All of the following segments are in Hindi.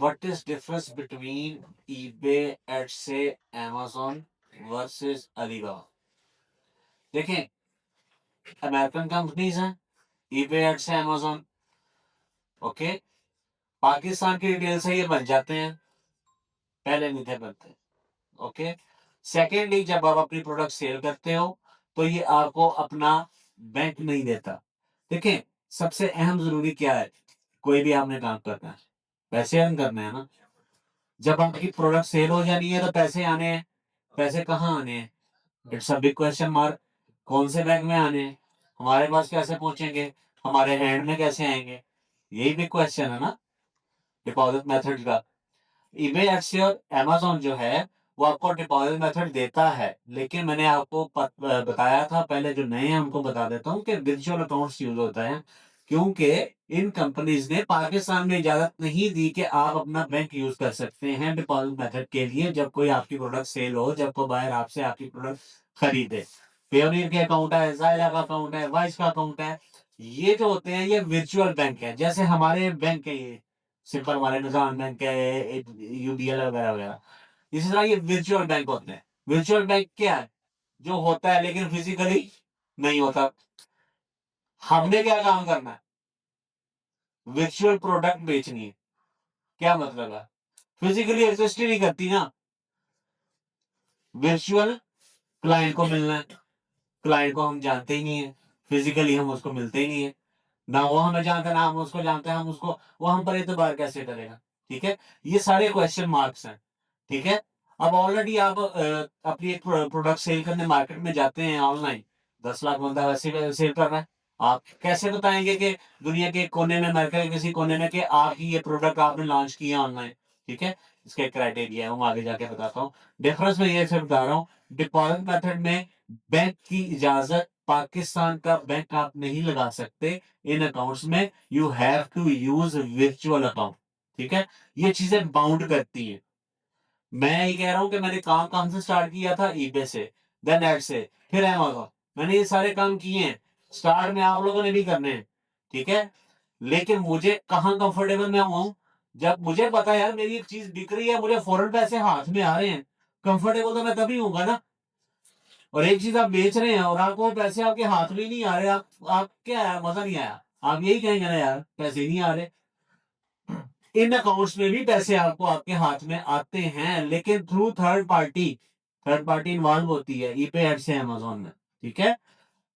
What is difference between eBay Etsy amazon versus Alibaba? देखें, अमेरिकन कंपनीज हैं eBay Etsy amazon, okay. Pakistan की डिटेल से ये बन जाते हैं, पहले नहीं थे बनते, ओके। सेकेंडली, जब आप अपनी प्रोडक्ट सेल करते हो तो ये आपको अपना बैंक नहीं देता। देखें, सबसे अहम जरूरी क्या है, कोई भी आपने काम करना है, पैसे अर्न करने हैं ना। जब आपकी प्रोडक्ट सेल हो जानी है तो पैसे आने हैं। पैसे कहाँ आने हैं? It's a big question mark. कौन से बैंक में आने हैं? हमारे पास कैसे पहुंचेंगे? हमारे हैंड में कैसे आएंगे? यही बिग क्वेश्चन है ना डिपॉजिट मेथड का। ईबे एक्स और amazon जो है वो आपको डिपॉजिट मेथड देता है, लेकिन मैंने आपको बताया था पहले, जो नए हैं उनको बता देता हूँ कि वर्चुअल अकाउंट्स यूज होता है, क्योंकि इन कंपनीज ने पाकिस्तान में इजाजत नहीं दी कि आप अपना बैंक यूज कर सकते हैं डिपॉजिट मेथड के लिए जब कोई आपकी प्रोडक्ट सेल हो, जब कोई बायर आपसे आपकी प्रोडक्ट खरीदे। पेयोनियर के अकाउंट है, जायला का अकाउंट है, वाइस का अकाउंट है, ये जो होते हैं ये वर्चुअल बैंक है, जैसे हमारे बैंक है ये सिंपल वाले निजाम बैंक है, यूबीएल वगैरह वगैरह। इसी तरह ये वर्चुअल बैंक होते हैं। वर्चुअल बैंक क्या है? जो होता है लेकिन फिजिकली नहीं होता। हमने क्या काम करना है? वर्चुअल प्रोडक्ट बेचनी है। क्या मतलब है? फिजिकली एग्जिस्ट ही नहीं करती ना। वर्चुअल क्लाइंट को मिलना है, क्लाइंट को हम जानते ही नहीं है, फिजिकली हम उसको मिलते ही नहीं है, ना वो हमें जानता है ना हम उसको जानते हैं, हम उसको, वो हम पर एतबार कैसे करेगा? ठीक है, ये सारे क्वेश्चन मार्क्स हैं। ठीक है, अब ऑलरेडी आप अपनी एक प्रोडक्ट सेल करने मार्केट में जाते हैं ऑनलाइन, 10 लाख बंदा वैसे सेल कर रहा है, आप कैसे बताएंगे कि दुनिया के कोने में, अमेरिका के किसी कोने में, कि आपकी ये प्रोडक्ट आपने लॉन्च किया ऑनलाइन? ठीक है, इसके क्राइटेरिया है, मैं आगे जाके बताता हूँ। डिफरेंस में ये से बता रहा हूँ, डिपॉजिट मेथड में बैंक की इजाजत पाकिस्तान का बैंक आप नहीं लगा सकते इन अकाउंट्स में, you have to use virtual account. ठीक है, ये चीजें बाउंड करती हैं। मैं ये कह रहा हूं कि मैंने काम कहां से स्टार्ट किया था, ईबे से, देन एड से, फिर अमेज़न। मैंने ये सारे काम किए हैं, स्टार्ट में आप लोगों ने भी करने हैं। ठीक है, लेकिन मुझे कहाँ कंफर्टेबल मैं हुआ हूं, जब मुझे पता है यार मेरी एक चीज बिक रही है, मुझे फौरन पैसे हाथ में आ रहे हैं, कंफर्टेबल तो मैं तभी हूँ ना। और एक चीज आप बेच रहे हैं और आपको पैसे आपके हाथ में नहीं आ रहे, आप क्या है, मजा नहीं आया, आप यही कहेंगे ना यार पैसे नहीं आ रहे। इन अकाउंट्स में भी पैसे आपको आपके हाथ में आते हैं, लेकिन through third party, third party involve होती है ईपे एड से अमेज़न में। ठीक है,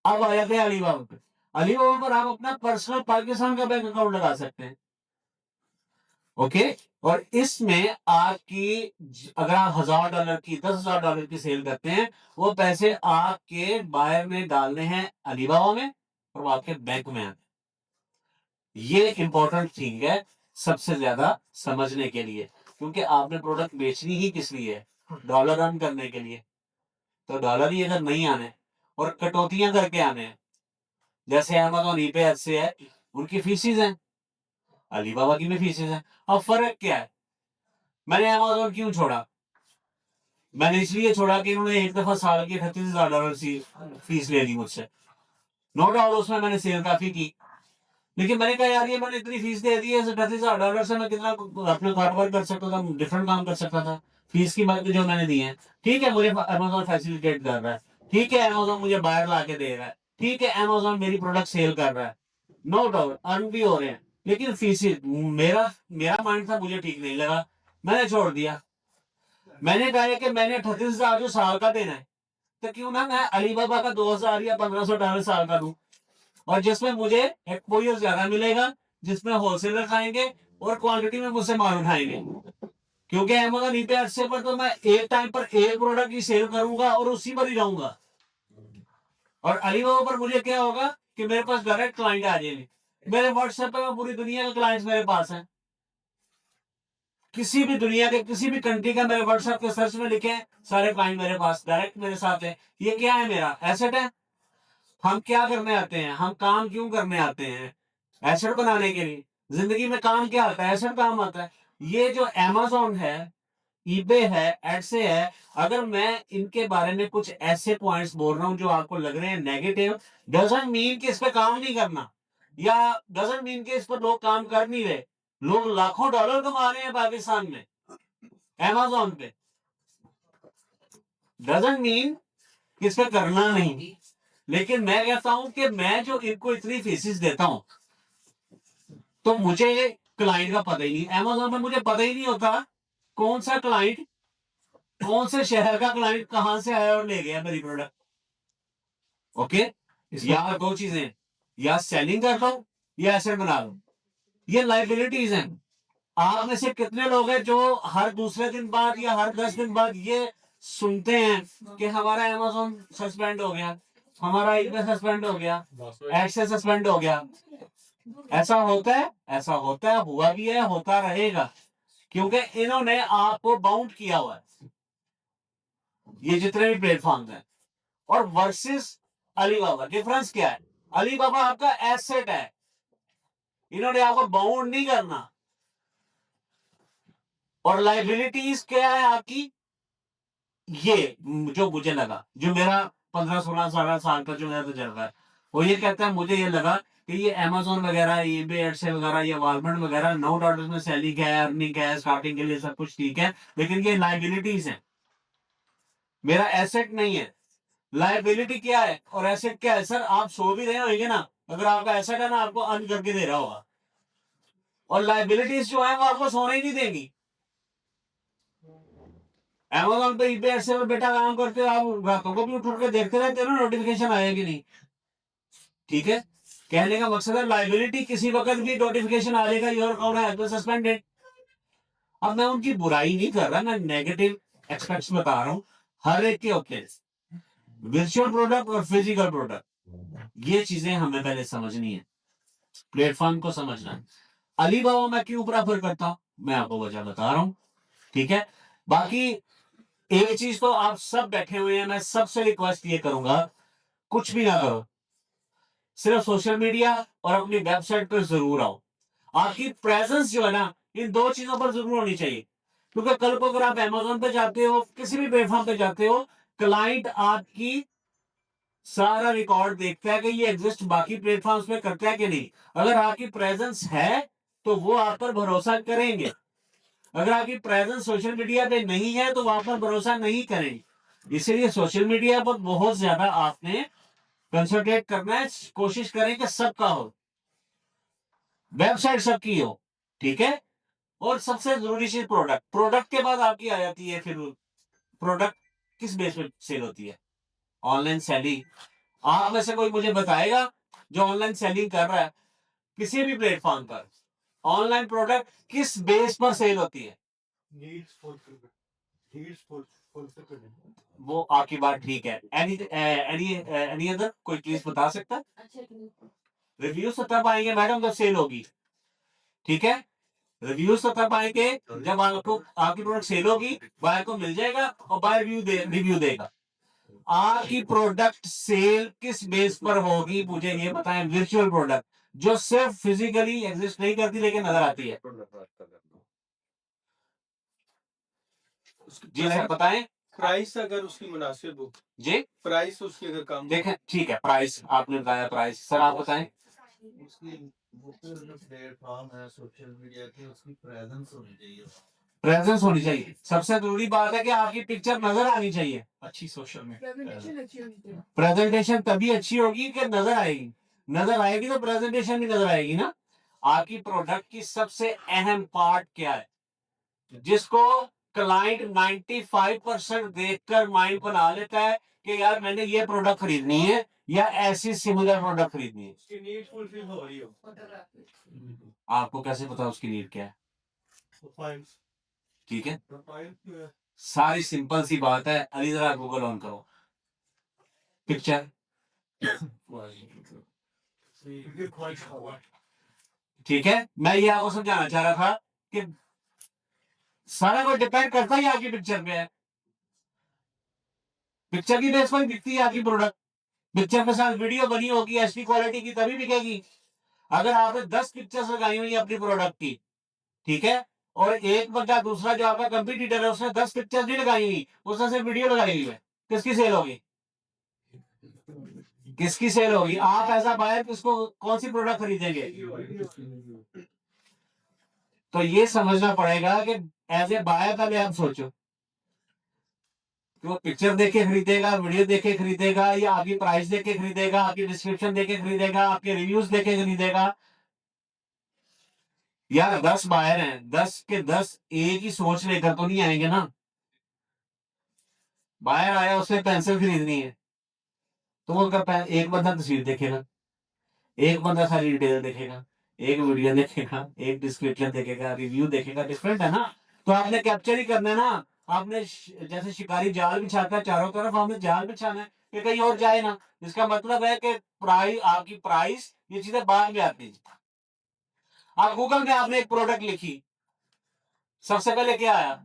अब आ जाते हैं अलीबाबा पे। अलीबाबा पर आप अपना पर्सनल पाकिस्तान का बैंक अकाउंट लगा सकते हैं, ओके। और इसमें आपकी अगर आप $1000 की, $10,000 की सेल करते हैं, वो पैसे आपके बायर ने डालने हैं अलीबाबा में और वो आपके बैंक में आते हैं। ये इंपॉर्टेंट थिंग है सबसे ज्यादा समझने के लिए, क्योंकि आपने प्रोडक्ट बेचनी ही किस लिए है? डॉलर अर्न करने के लिए। तो डॉलर ही अगर नहीं आने और कटौतियां करके आने हैं, जैसे अमेज़न ईबे ऐसे है, उनकी फीसिस हैं, अलीबाबा की भी फीसिस हैं। अब फर्क क्या है? मैंने अमेज़न क्यों छोड़ा? मैंने इसलिए छोड़ा कि इन्होंने एक दफा साल की $38,000 की फीस ले ली मुझसे। नो डाउट उसमें मैंने सेल काफी की, लेकिन मैंने कहा यार ये मैंने इतनी फीस दे दी है, $38,000 से मैं कितना अपना कारोबार कर सकता था, डिफरेंट काम कर सकता था। फीस की बात जो मैंने दी है, ठीक है, मुझे अमेज़न फैसिलिटेट कर रहा है, ठीक है, अमेज़न मुझे बाहर ला के दे रहा है, ठीक है, अमेज़न मेरी प्रोडक्ट सेल कर रहा है, नो डाउट अर्न भी हो रहे हैं, लेकिन फीस मेरा मेरा माइंड था, मुझे ठीक नहीं लगा, मैंने छोड़ दिया। मैंने कहा कि मैंने 38,000 जो साल का देना है, तो क्यों ना मैं अलीबाबा का 2,000 या $1,500 साल का दूं, और जिसमें मुझे एक्सपोजर ज्यादा मिलेगा, जिसमें होलसेलर खाएंगे और क्वांटिटी में मुझसे माल उठाएंगे। क्योंकि अमेज़न ईपे से पर तो मैं एक टाइम पर एक प्रोडक्ट ही सेल करूंगा और उसी पर ही जाऊंगा। और अलीबाबा पर मुझे क्या होगा कि मेरे पास डायरेक्ट क्लाइंट आ जाएंगे, मेरे व्हाट्सएप पे पूरी दुनिया के क्लाइंट्स मेरे पास हैं, किसी भी दुनिया के किसी भी कंट्री का मेरे व्हाट्सएप के सर्च में लिखे, सारे क्लाइंट मेरे पास डायरेक्ट मेरे साथ है। ये क्या है? मेरा एसेट है। हम क्या करने आते हैं? हम काम क्यों करने आते हैं? एसेट बनाने के लिए। जिंदगी में काम क्या आता है? एसेट काम आता है। ये जो amazon है, ईबे है, एडसे है, अगर मैं इनके बारे में कुछ ऐसे पॉइंट्स बोल रहा हूं जो आपको लग रहे हैं नेगेटिव, डजंट मीन कि इस पे काम नहीं करना, या डजंट मीन कि इस पर लोग काम कर नहीं रहे। लोग लाखों डॉलर कमा रहे हैं पाकिस्तान में अमेज़न पे। डजंट मीन कि इसका करना नहीं, लेकिन मैं कहता हूं कि मैं जो इनको इतनी फीसिस देता हूं तो मुझे क्लाइंट का पता ही नहीं। अमेज़न पे मुझे पता ही नहीं होता कौन सा क्लाइंट, कौन से शहर का क्लाइंट कहां से आया और ले गया मेरी प्रोडक्ट। ओके, या दो चीजें, या सेलिंग कर लो या एसेट बना लो, ये लाइबिलिटीज हैं। आप में से कितने लोग हैं जो हर दूसरे दिन बाद या हर 10 दिन बाद ये सुनते हैं कि हमारा अमेज़न सस्पेंड हो गया, हमारा ईबे सस्पेंड हो गया, एक्सेस सस्पेंड हो गया। ऐसा होता है, ऐसा होता है, हुआ भी है, होता रहेगा, क्योंकि इन्होंने आपको बाउंड किया हुआ है, ये जितने भी प्लेटफॉर्म हैं। और वर्सेस अलीबाबा डिफरेंस क्या है? अलीबाबा आपका एसेट है, इन्होंने आपको बाउंड नहीं करना। और लाइबिलिटीज क्या है आपकी? ये जो मुझे लगा, जो मेरा 15-16 साल का जो मेरा तजर्बा है, वो ये कहता है, मुझे ये लगा कि ये अमेज़न वगैरह, ईबे, एडसे वगैरह, ये वॉलमार्ट वगैरह, नो डाउट इसमें सेलिंग है, अर्निंग है, स्टार्टिंग के लिए सब कुछ ठीक है, लेकिन ये लाइबिलिटीज है, मेरा एसेट नहीं है। लाइबिलिटी क्या है और एसेट क्या है? सर आप सो भी रहे होंगे ना, अगर आपका एसेट है ना, आपको अर्न करके दे रहा होगा, और लाइबिलिटीज जो है वो आपको सोने ही नहीं देंगी। अमेज़न पे, ईबे, एडसे में बेटा काम करते हो आप, रातों को भी उठ के देखते रहते हो ना नोटिफिकेशन आया कि नहीं। ठीक है, कहने का मकसद है लाइबिलिटी किसी वक्त भी नोटिफिकेशन आ जाएगा, your account has been suspended. अब मैं उनकी बुराई नहीं कर रहा, मैं नेगेटिव एस्पेक्ट्स बता रहा हूं, हर एक के होते हैं, वर्चुअल प्रोडक्ट और फिजिकल प्रोडक्ट, ये चीजें हमें पहले समझनी है, प्लेटफॉर्म को समझना है। अलीबाबा मैं क्यों प्रेफर करता हूं, मैं आपको वजह बता रहा हूं। ठीक है, बाकी एक चीज तो आप सब बैठे हुए हैं, मैं सबसे रिक्वेस्ट ये करूंगा, कुछ भी ना करो, सिर्फ सोशल मीडिया और अपनी वेबसाइट पर जरूर आओ। आपकी प्रेजेंस जो है ना, इन दो चीजों पर जरूर होनी चाहिए, क्योंकि कल को अगर आप अमेज़न पे जाते हो, किसी भी प्लेटफॉर्म पे जाते हो, क्लाइंट आपकी सारा रिकॉर्ड देखता है कि ये एग्जिस्ट बाकी प्लेटफॉर्म्स पे करता है कि नहीं। अगर आपकी प्रेजेंस है तो वो आप पर भरोसा करेंगे, अगर आपकी प्रेजेंस सोशल मीडिया पे नहीं है तो वो आप पर भरोसा नहीं करेंगे। इसीलिए सोशल मीडिया पर बहुत ज्यादा आपने कंसंट्रेट करना है, कोशिश करें कि सबका हो, वेबसाइट सबकी हो। ठीक है, और सबसे जरूरी चीज प्रोडक्ट, प्रोडक्ट के बाद आपकी आ जाती है फिर प्रोडक्ट किस बेस पे सेल होती है? Online selling. आप में से कोई मुझे बताएगा जो ऑनलाइन सेलिंग कर रहा है किसी भी प्लेटफॉर्म पर, ऑनलाइन प्रोडक्ट किस बेस पर सेल होती है? वो आपकी बात ठीक है। एनी अदर कोई प्लीज बता सकता है? रिव्यूज तो तब आएंगे मैडम जब सेल होगी। ठीक है, रिव्यूज तो तब आएंगे जब आपको आपकी प्रोडक्ट सेल होगी, बायर को मिल जाएगा और बायर रिव्यू देगा। आपकी प्रोडक्ट सेल किस बेस पर होगी मुझे ये बताएं? वर्चुअल प्रोडक्ट जो सिर्फ फिजिकली एग्जिस्ट नहीं करती लेकिन नजर आती है। जी सर बताएं। प्राइस अगर उसकी मुनासिब हो जी, प्राइस उसकी अगर कम देखें ठीक है, प्राइस आपने बताया, प्राइस सर आप बताएं। उसकी जो प्लेटफॉर्म है सोशल मीडिया की, उसकी प्रेजेंस होनी चाहिए। प्रेजेंस होनी चाहिए, सबसे जरूरी बात है कि आपकी पिक्चर नजर आनी चाहिए अच्छी सोशल में प्रेजेंटेशन तभी अच्छी होगी कि नजर आएगी, नजर आएगी तो प्रेजेंटेशन भी नजर आएगी ना। आपकी प्रोडक्ट की सबसे अहम पार्ट क्या है जिसको क्लाइंट 95% देखकर माइंड बना लेता है कि यार मैंने ये प्रोडक्ट खरीदनी है या ऐसी सिमिलर प्रोडक्ट खरीदनी है? उसकी नीड फुलफिल हो रही हो। आपको कैसे पता उसकी नीड क्या है? प्रोफाइल्स ठीक है, प्रोफाइल सारी सिंपल सी बात है, अली जरा गूगल ऑन करो, पिक्चर। ठीक है, मैं ये आपको समझाना चाह रहा था कि सारा कुछ डिपेंड करता ही आपकी पिक्चर पे है, पिक्चर की बेस पर दिखती है आपकी प्रोडक्ट। पिक्चर के साथ वीडियो बनी होगी एचडी क्वालिटी की तभी बिकेगी। अगर आपने 10 पिक्चर्स लगाई हुई है अपनी प्रोडक्ट की, ठीक है, और एक बंदा दूसरा जो आपका कंपटीटर है उसने 10 पिक्चर्स नहीं लगाई हुई, उसने सिर्फ वीडियो लगाई हुई है, किसकी सेल होगी? किसकी सेल होगी? आप ऐसा बायर किसको, कौन सी प्रोडक्ट खरीदेंगे? तो ये समझना पड़ेगा कि एज ए बायर पहले आप सोचो कि वो पिक्चर देख के खरीदेगा, वीडियो देख के खरीदेगा, या आपकी प्राइस देख के खरीदेगा, आपकी डिस्क्रिप्शन देख के खरीदेगा, आपके रिव्यूज देख के खरीदेगा। यार 10 बायर हैं, 10 के 10 एक ही सोच लेकर तो नहीं आएंगे ना। बायर आया, उसने पेंसिल खरीदनी है, तो वो एक बंदा तस्वीर देखेगा, एक बंदा सारी डिटेल देखेगा, एक वीडियो देखेगा, एक डिस्क्रिप्शन देखेगा, रिव्यू देखेगा, डिफरेंट है ना। तो आपने कैप्चर ही करना है ना। आपने जैसे शिकारी जाल बिछाता है चारों तरफ, आपने जाल बिछाना है कि कहीं और जाए ना। इसका मतलब है कि प्राइस, आपकी प्राइस, ये चीजें बाद में आती है। आप गूगल में आपने एक प्रोडक्ट लिखी, सबसे पहले क्या आया?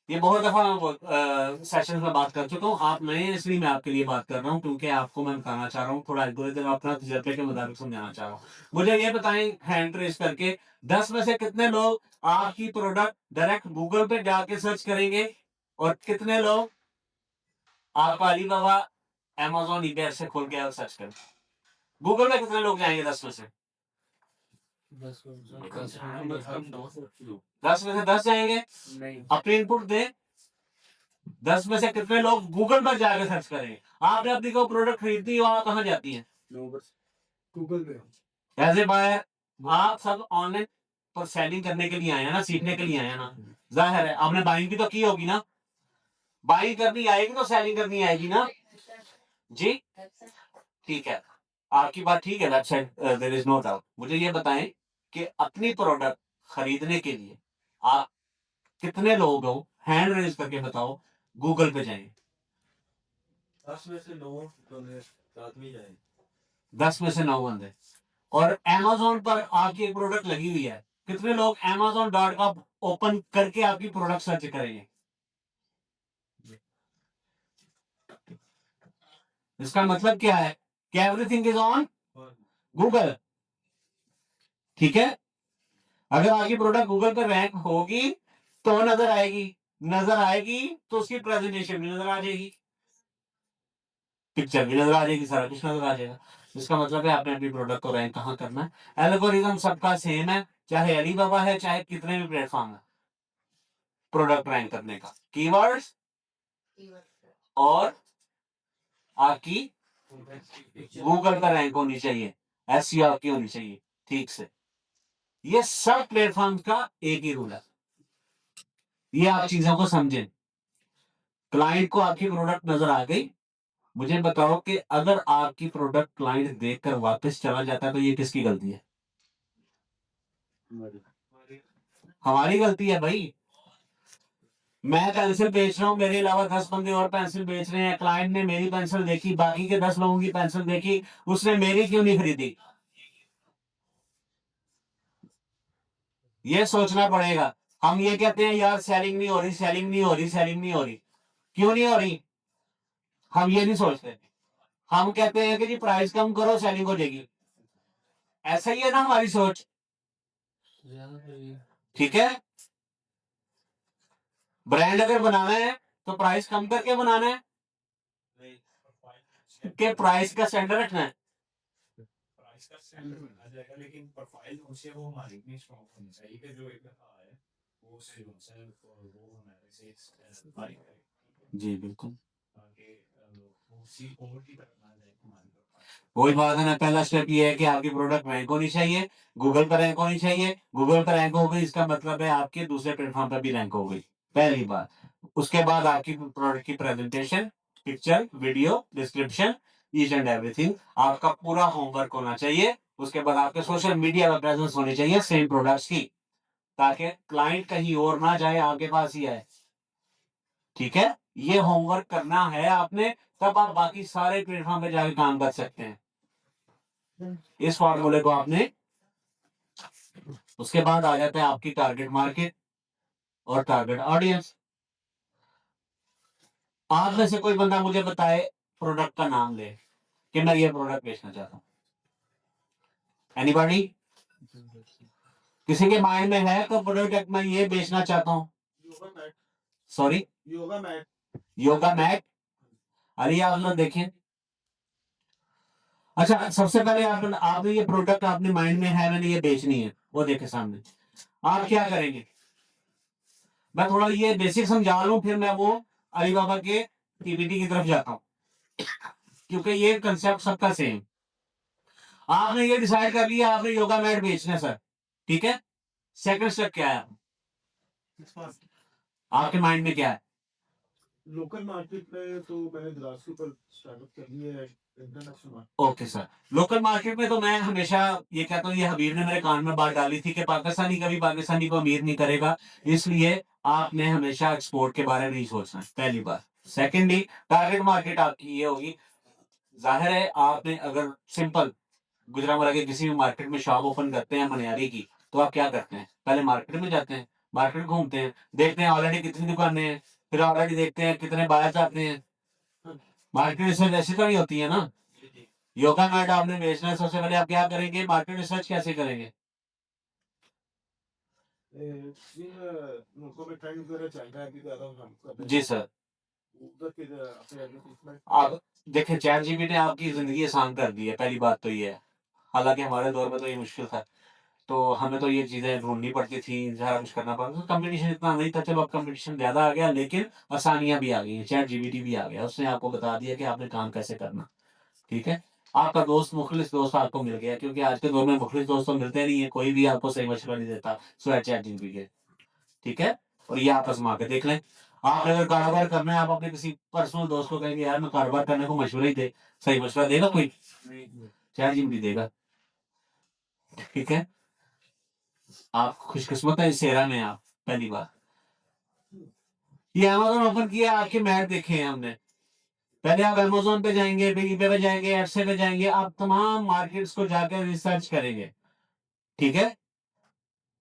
ये बहुत दफा सेशन में बात कर चुका हूँ, आप नए हैं इसलिए मैं आपके लिए बात कर रहा हूँ, क्योंकि आपको मैं बताना चाह रहा हूँ, थोड़ा एल्गोरिथम अपना तजर्बे के मुताबिक समझाना चाह रहा हूँ। मुझे ये बताएं हैंड ट्रेस करके, 10 में से कितने लोग आपकी प्रोडक्ट डायरेक्ट गूगल पे जाके सर्च करेंगे, और कितने लोग आप अलीबाबा, अमेजोन, ईबे से खोल के सर्च करें? गूगल में कितने लोग जाएंगे 10 में से? 10 में से 10 जाएंगे। अपनी इनपुट दे, 10 में से कितने लोग गूगल पर जाकर सर्च करेंगे? आपने अपनी कोई प्रोडक्ट खरीदती है, वहां कहाँ जाती है? गूगल पे। ऐसे बाय आप सब ऑनलाइन पर सेलिंग करने के लिए आए हैं ना, सीखने के लिए आए हैं ना। जाहिर है आपने बाइंग भी तो की होगी ना। बाइंग करनी आएगी तो सेलिंग करनी आएगी ना जी। ठीक है, आपकी बात ठीक है, website there is no doubt. मुझे ये बताएं कि अपनी प्रोडक्ट खरीदने के लिए आप कितने लोग हो, हैंड रेज करके बताओ, गूगल पे जाएंगे? 10 में से 9 बंदे आदमी जाए। 10 में से 9 बंदे। और Amazon पर आपकी एक प्रोडक्ट लगी हुई है, कितने लोग Amazon.com ओपन करके आपकी प्रोडक्ट सर्च करेंगे? इसका मतलब क्या है कि एवरीथिंग इज ऑन गूगल। ठीक है, अगर आपकी प्रोडक्ट गूगल पर रैंक होगी तो नजर आएगी, नजर आएगी तो उसकी प्रेजेंटेशन भी नजर आ जाएगी, पिक्चर भी नजर आ जाएगी, सारा कुछ नजर आ जाएगा। इसका मतलब है आपने अपनी प्रोडक्ट को रैंक कहाँ करना है। एल्गोरिथम सबका सेम है, चाहे अलीबाबा है, चाहे कितने भी प्लेटफॉर्म है। प्रोडक्ट रैंक करने का कीवर्ड्स और आपकी गूगल पर रैंक होनी चाहिए, एसईओ आपकी होनी चाहिए ठीक से। ये सब प्लेटफॉर्म का एक ही रूल है, ये आप चीजों को समझें। क्लाइंट को आपकी प्रोडक्ट नजर आ गई, मुझे बताओ कि अगर आपकी प्रोडक्ट क्लाइंट देखकर वापस चला जाता है तो ये किसकी गलती है? हमारी गलती है भाई। मैं पेंसिल बेच रहा हूँ, मेरे अलावा 10 बंदे और पेंसिल बेच रहे हैं, क्लाइंट ने मेरी पेंसिल देखी, बाकी के 10 लोगों की पेंसिल देखी, उसने मेरी क्यों नहीं खरीदी? ये सोचना पड़ेगा। हम ये कहते हैं यार सेलिंग नहीं हो रही, सेलिंग नहीं हो रही, सेलिंग नहीं हो रही, क्यों नहीं हो रही? हम ये नहीं सोचते, हम कहते हैं कि जी प्राइस कम करो सेलिंग हो जाएगी। ऐसा ही है ना हमारी सोच, ठीक है। ब्रांड अगर बनाना है तो प्राइस कम करके बनाना है कि प्राइस का स्टैंडर्ड रखना है? प्राइस का स्टैंडर्ड आ जाएगा, लेकिन प्रोफाइल उनसे वो हमारी इतनी स्ट्रॉन्ग होनी चाहिए कि जो एक दफा है वो से वो हमारे से इंस्पायर करे। जी बिल्कुल, ताकि वो उसी और की तरफ ना जाए हमारी तरफ। वही बात है ना। पहला स्टेप ये है कि आपकी प्रोडक्ट रैंक होनी चाहिए, गूगल पर रैंक होनी चाहिए। गूगल पर रैंक हो गई, इसका मतलब है आपके दूसरे प्लेटफॉर्म पर भी रैंक हो गई, पहली बात। उसके बाद आपकी प्रोडक्ट की presentation, picture, video, description, each and everything, आपका पूरा होमवर्क होना चाहिए। उसके बाद आपके सोशल मीडिया पर प्रेजेंस होनी चाहिए सेम प्रोडक्ट्स की, ताकि क्लाइंट कहीं और ना जाए, आपके पास ही आए। ठीक है, ये होमवर्क करना है आपने, तब आप बाकी सारे प्लेटफॉर्म पे जाके काम कर सकते हैं। इस फॉर्मूले को आपने, उसके बाद आ जाता है आपकी टारगेट मार्केट और टारगेट ऑडियंस। आप में से कोई बंदा मुझे बताए, प्रोडक्ट का नाम ले कि मैं ये प्रोडक्ट बेचना चाहता हूँ। एनीबॉडी? किसी के माइंड में है तो प्रोडक्ट मैं ये बेचना चाहता हूँ? Yoga mat. Sorry, yoga mat. Yoga mat. अरे आप लोग देखें, अच्छा, सबसे पहले आपने ये प्रोडक्ट आपने माइंड में है, मैंने ये बेचनी है, वो देखे सामने, आप क्या करेंगे? मैं थोड़ा ये बेसिक समझा लूं, फिर मैं वो अलीबाबा के पीपीटी की तरफ जाता हूँ, क्योंकि ये कंसेप्ट सबका सेम। आपने ये डिसाइड कर लिया, आपने योगा मैट बेचना है सर, ठीक है। सेकंड स्टेप क्या है आपके माइंड में, क्या है? लोकल मार्केट में तो मैंने ग्लास के ऊपर स्टार्टअप कर लिया है, international market. Okay sir, local market में तो मैं हमेशा ये कहता हूँ, ये हबीब ने मेरे कान में बात डाली थी कि पाकिस्तानी कभी पाकिस्तानी को अमीर नहीं करेगा, इसलिए आपने हमेशा एक्सपोर्ट के बारे में नहीं सोचना, पहली बात। सेकेंडली, टारगेट मार्केट आपकी ये होगी, जाहिर है आपने अगर सिंपल गुजरावाला के किसी भी मार्केट में शॉप ओपन करते हैं मनियारी की, तो आप क्या करते हैं? पहले मार्केट में जाते हैं, मार्केट घूमते हैं, देखते हैं ऑलरेडी कितनी दुकानें हैं, फिर ऑलरेडी देखते हैं कितने बायर्स आते हैं। मार्केट रिसर्च ऐसी तो नहीं होती है ना। योगा मैट आपने बेचना है, सबसे पहले आप क्या करेंगे? मार्केट रिसर्च कैसे करेंगे? जिन मुल्कों में ट्रेंड वगैरह चल रहा है अभी ज़्यादा हम कर रहे जी हैं, सर। उधर के अपने एडवर्टाइजमेंट आप देखिए, चैट जीपीटी ने आपकी जिंदगी आसान कर दी है, पहली बात तो ये है। हालांकि हमारे दौर में तो ये मुश्किल था, तो हमें तो ये चीजें ढूंढनी पड़ती थी, सारा कुछ करना पड़ता था, कंपटीशन इतना नहीं था। चलो अब कंपटीशन ज्यादा आ गया, लेकिन आसानियां भी आ गई हैं, चैट जीपीटी भी आ गया, उसने आपको बता दिया कि आपने काम कैसे करना, ठीक है। आपका दोस्त, मुखलिस दोस्त आपको मिल गया, क्योंकि आज के दौर में मुखलिस दोस्त तो मिलते नहीं है, कोई भी आपको सही मशवरा नहीं देता, सो चैट जीपीटी, ठीक है। और ये आप आजमा के देख लें। आपने अगर कारोबार करना है, आप अपने किसी पर्सनल दोस्त को कहेंगे यार मैं कारोबार करने को मशवरा ही दे, सही मशवरा देगा कोई? चैट जीपीटी देगा, ठीक है। आप खुशकिस्मत है, इस सेरा में आप, पहली बार। ये अमेजोन ओपन किया, आपके मैट देखे हैं हमने। पहले आप अमेजोन पे जाएंगे, फिर eBay पे जाएंगे, एडसे पे जाएंगे, आप तमाम मार्केट्स को जाकर रिसर्च करेंगे, ठीक है।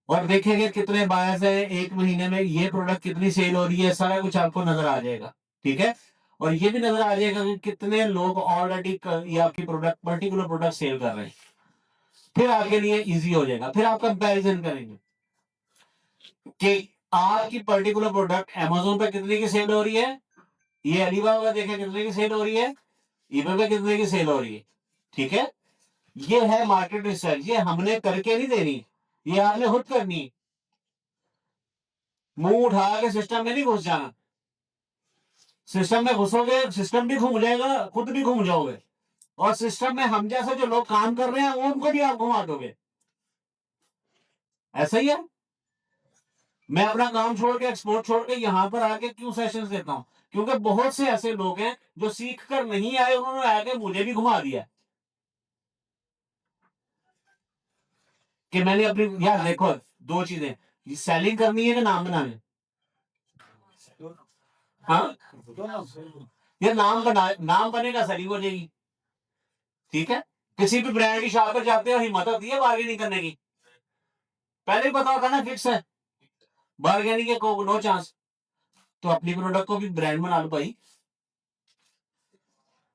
और देखेंगे कितने बायर्स हैं, एक महीने में ये प्रोडक्ट कितनी सेल हो रही है, सारा कुछ आपको नजर आ जाएगा, ठीक है। और ये भी नजर आ जाएगा कि कितने लोग ऑलरेडी ये आपकी प्रोडक्ट, पर्टिकुलर प्रोडक्ट सेल कर रहे हैं। फिर आपके लिए इजी हो जाएगा, फिर आप कंपैरिजन करेंगे कि आपकी पर्टिकुलर प्रोडक्ट अमेजोन पे कितने की सेल हो रही है, ये अलीबाबा देखें कितने की सेल हो रही है, eBay पे कितने की सेल हो रही है, ठीक है। ये है मार्केट रिसर्च, ये हमने करके नहीं देनी, ये आपने खुद करनी। मुंह उठा के सिस्टम में नहीं घुस जाना, सिस्टम में घुसोगे सिस्टम भी घूम जाएगा, खुद भी घूम जाओगे, और सिस्टम में हम जैसे जो लोग काम कर रहे हैं उनको भी आप घुमा दोगे। ऐसा ही है। मैं अपना काम छोड़ के, एक्सपोर्ट छोड़ के यहाँ पर आके क्यों सेशंस देता हूँ? क्योंकि बहुत से ऐसे लोग हैं जो सीख कर नहीं आए, उन्होंने आके मुझे भी घुमा दिया कि मैंने अपनी, यार देखो दो चीजें, सेलिंग करनी है कि नाम बनाने। हाँ, ये नाम बनेगा, सेलिंग हो जाएगी, ठीक है। किसी भी ब्रांड की शॉप पर जाते हो, हिम्मत होती है बार्गेनिंग करने की? पहले ही पता होता ना फिक्स है, बार्गेनिंग के को नो चांस। तो अपनी प्रोडक्ट को भी ब्रांड बना लो भाई।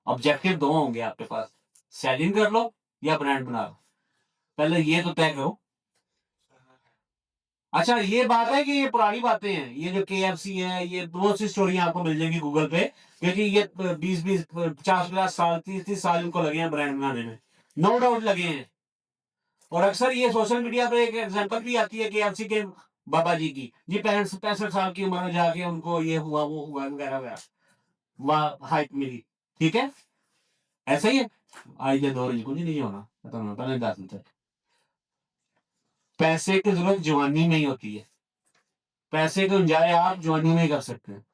ऑब्जेक्टिव दो होंगे आपके पास, सेलिंग कर लो या ब्रांड बना लो, पहले ये तो तय करो। अच्छा, ये बात है कि ये पुरानी बातें हैं, ये जो KFC है, ये बहुत सी स्टोरियां आपको मिल जाएंगी गूगल पे, क्योंकि ये 20-20 50-50 साल, 30-30 साल इनको लगे हैं ब्रांड बनाने में, नो डाउट लगे हैं। और अक्सर ये सोशल मीडिया पे एक एग्जांपल भी आती है KFC के बाबा जी की, जी 65 साल की उम्र में जाके उनको ये हुआ, वो हुआ, वगैरह वगैरह, वाह हाइट मिली, ठीक है। ऐसा ही है। आज ये दौर कुछ नहीं होना, पता ना पहले दाखिल थे। पैसे की जरूरत जवानी में ही होती है, पैसे को एंजॉय आप जवानी में ही कर सकते हैं,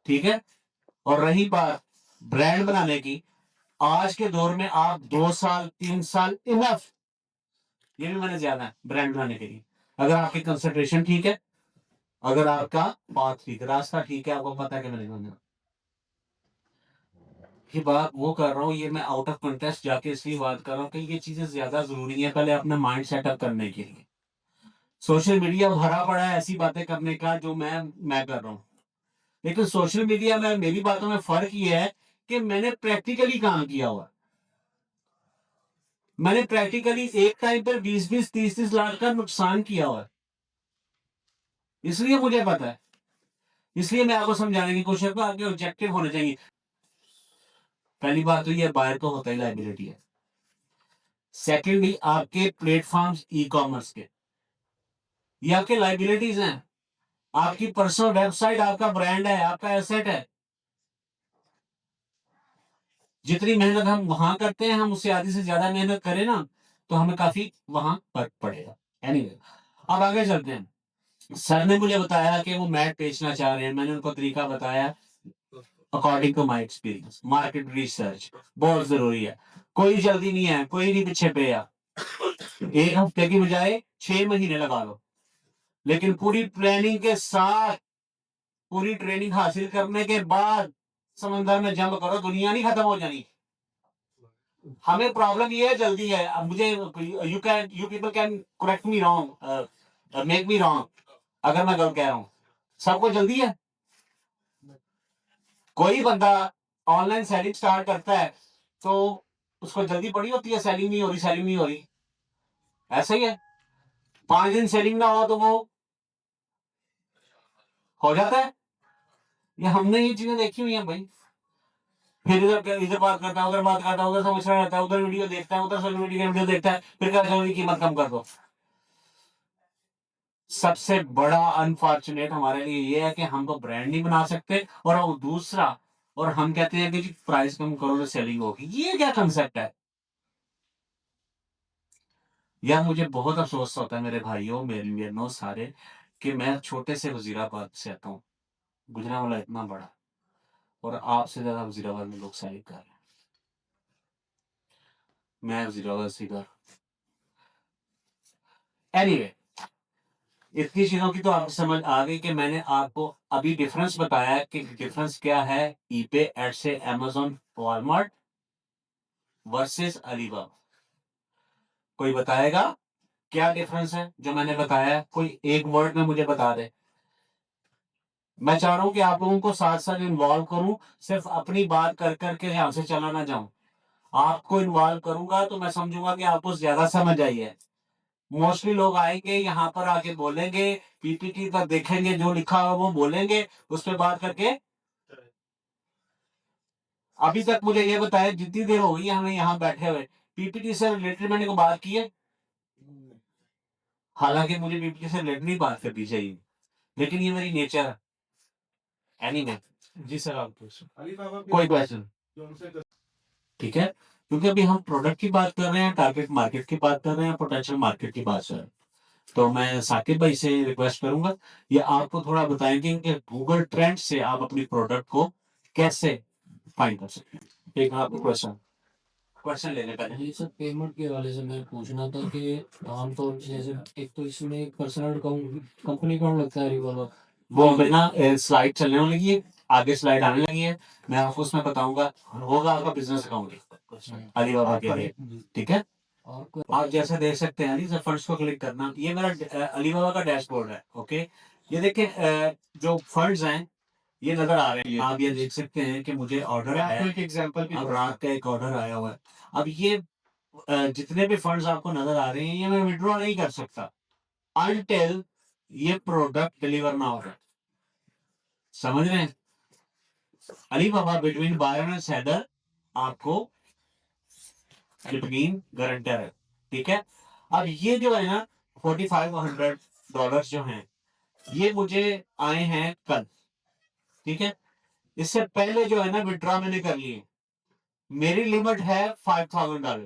ठीक है। और रही बात ब्रांड बनाने की, आज के दौर में आप 2 साल 3 साल इनफ, ये भी मैंने ज्यादा है ब्रांड बनाने के लिए। अगर आपकी कंसंट्रेशन ठीक है, अगर आपका पाथ ठीक, रास्ता ठीक है, आपको पता है कि मैंने बनाना, ये बात वो कर रहा हूँ, ये मैं आउट ऑफ कंटेस्ट जाके इसलिए बात कर रहा हूँ कि ये चीजें ज्यादा जरूरी है पहले अपना माइंड सेटअप करने के लिए। सोशल मीडिया भरा पड़ा है ऐसी बातें करने का जो मैं कर रहा हूँ, लेकिन सोशल मीडिया में मेरी बातों में फर्क ये है कि मैंने प्रैक्टिकली काम किया हुआ, मैंने प्रैक्टिकली एक टाइम पर 20-20 30-30 लाख का नुकसान किया हुआ है, इसलिए मुझे पता है, इसलिए मैं आपको समझाने की कोशिश करूँ, आपके ऑब्जेक्टिव होने चाहिए। पहली बात तो ये बायर को होता ही लाइबिलिटी है। सेकेंडली आपके प्लेटफॉर्म्स ई कॉमर्स के, ये आपके लाइबिलिटीज हैं। आपकी पर्सनल वेबसाइट आपका ब्रांड है, आपका एसेट है। जितनी मेहनत हम वहां करते हैं, हम उससे आधी से ज्यादा मेहनत करें ना, तो हमें काफी वहां फर्क पड़ेगा। एनीवे, अब आगे चलते हैं। सर ने मुझे बताया कि वो मैट बेचना चाह रहे हैं, मैंने उनको तरीका बताया। According to my experience, market research बहुत जरूरी है। कोई जल्दी नहीं है, कोई नहीं पीछे पे है। 1 हफ्ते की बजाय 6 महीने लगा लो, लेकिन पूरी प्लानिंग के साथ, पूरी ट्रेनिंग हासिल करने के बाद समंदर में जंप करो, दुनिया नहीं खत्म हो जानी। हमें प्रॉब्लम ये है, जल्दी है। अब मुझे you people can correct me wrong, make me wrong अगर मैं गलत कह रहा हूं। सबको जल्दी है। कोई बंदा ऑनलाइन सेलिंग स्टार्ट करता है तो उसको जल्दी पड़ी होती है, सेलिंग नहीं हो रही, सेलिंग नहीं हो रही। ऐसा ही है, 5 दिन सेलिंग ना हो तो वो हो जाता है। ये हमने ये चीजें देखी हुई हैं भाई। फिर इधर इधर बात करता है, उधर बात करता है, उधर समझ रहा रहता है, उधर वीडियो देखता है, उधर सोशल मीडिया वीडियो देखता है, फिर कहता है कीमत कम कर दो। सबसे बड़ा अनफॉर्चुनेट हमारे लिए ये है कि हम तो ब्रांड नहीं बना सकते, और वो दूसरा, और हम कहते हैं कि जी प्राइस कम करो तो सेलिंग होगी। ये क्या कंसेप्ट है यार? मुझे बहुत अफसोस होता है मेरे भाइयों, मेरे बहनों सारे, कि मैं छोटे से वजीराबाद से आता हूँ, गुजरांवाला इतना बड़ा, और आपसे ज्यादा वजीराबाद में लोग सेलिंग कर रहे हैं। मैं वजीराबाद से घर। एनीवे, इतनी चीजों की तो आपको समझ आ गई कि मैंने आपको अभी डिफरेंस बताया कि डिफरेंस क्या है ईबे एड से अमेज़न वॉलमार्ट वर्सेस अलीबाबा। कोई बताएगा क्या डिफरेंस है जो मैंने बताया? कोई एक वर्ड में मुझे बता दे। मैं चाह रहा हूं कि आप लोगों को साथ साथ इन्वॉल्व करूं, सिर्फ अपनी बात कर करके यहां से चला ना जाऊं। आपको इन्वॉल्व करूंगा तो मैं समझूंगा कि आपको ज्यादा समझ आई है। मोस्टली लोग आएंगे यहाँ पर आके बोलेंगे, पीपीटी पर देखेंगे जो लिखा हुआ वो बोलेंगे, उस पर बात करके। अभी तक मुझे ये बताया, जितनी देर हो गई है हमें यहाँ बैठे हुए, पीपीटी से रिलेटेड मैंने को बात की है? हालांकि मुझे पीपीटी से रिलेटेड नहीं बात करनी चाहिए, लेकिन ये मेरी नेचर है। एनीवे, जी सर, आप अलीबाबा कोई क्वेश्चन? जो उनसे ठीक है, क्योंकि अभी हम प्रोडक्ट की बात कर रहे हैं, टारगेट मार्केट की बात कर रहे हैं, पोटेंशियल मार्केट की बात कर रहे हैं। तो मैं साकिब भाई से रिक्वेस्ट करूंगा, ये आपको थोड़ा बताएंगे कि गूगल ट्रेंड से आप अपनी प्रोडक्ट को कैसे फाइंड कर सकते हैं। एक आपको क्वेश्चन लेने पहले। जी सर, पेमेंट के हवाले से मैं पूछना था कि आमतौर से जैसे एक तो इसमें एक पर्सनल अकाउंट, कंपनी अकाउंट लगता है अलीबाबा। वो बिना स्लाइड चलने लगी है, आगे स्लाइड आने लगी है, मैं आपको उसमें बताऊंगा। होगा आपका बिजनेस अकाउंट अलीबाबा के लिए, ठीक है? और कोई आप जैसे देख सकते हैं नीचे फंड्स को क्लिक करना, ये मेरा अलीबाबा का डैशबोर्ड है। ओके, ये देखिए जो फंड्स हैं ये नजर आ रहे हैं, आप ये देख सकते हैं कि मुझे ऑर्डर आया है। एक एग्जांपल अब रात का एक ऑर्डर आया हुआ है। अब ये जितने भी फंड्स आपको नजर आ रहे हैं, ये मैं विड्रॉ नहीं कर सकता अनटिल ये प्रोडक्ट डिलीवर ना हो जाए। समझ रहे हैं? Alibaba between buyer and seller आपको बिटवीन गारंटर है, ठीक है? अब ये जो है ना $4500 जो हैं, ये मुझे आए हैं कल, ठीक है? इससे पहले जो है ना विड्रॉ मैंने कर लिए। मेरी लिमिट है $5000,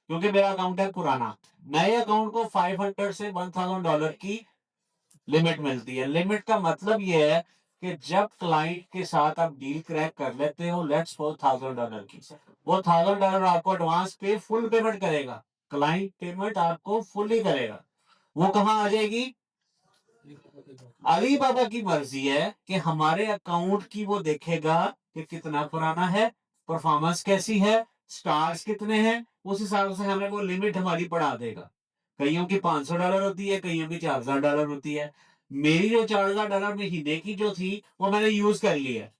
क्योंकि मेरा अकाउंट है पुराना। नए अकाउंट को 500 से $1000 की लिमिट मिलती है। लिमिट का मतलब ये है कि जब क्लाइंट के साथ आप डील क्रैक कर लेते हो, लेट्स सपोज $1000 की, वो $1000 आपको एडवांस पे फुल पेमेंट करेगा। क्लाइंट पेमेंट आपको फुल ही करेगा। वो कहाँ आ जाएगी? अलीबाबा की मर्जी है कि हमारे अकाउंट की वो देखेगा कि कितना पुराना है, परफॉर्मेंस कैसी है, स्टार्स कितने हैं, उस हिसाब से हमें वो लिमिट हमारी बढ़ा देगा। कईयों की $500 होती है, कईयों की $4000 होती है। मेरी जो $4000 महीने की जो थी वो मैंने यूज कर ली है,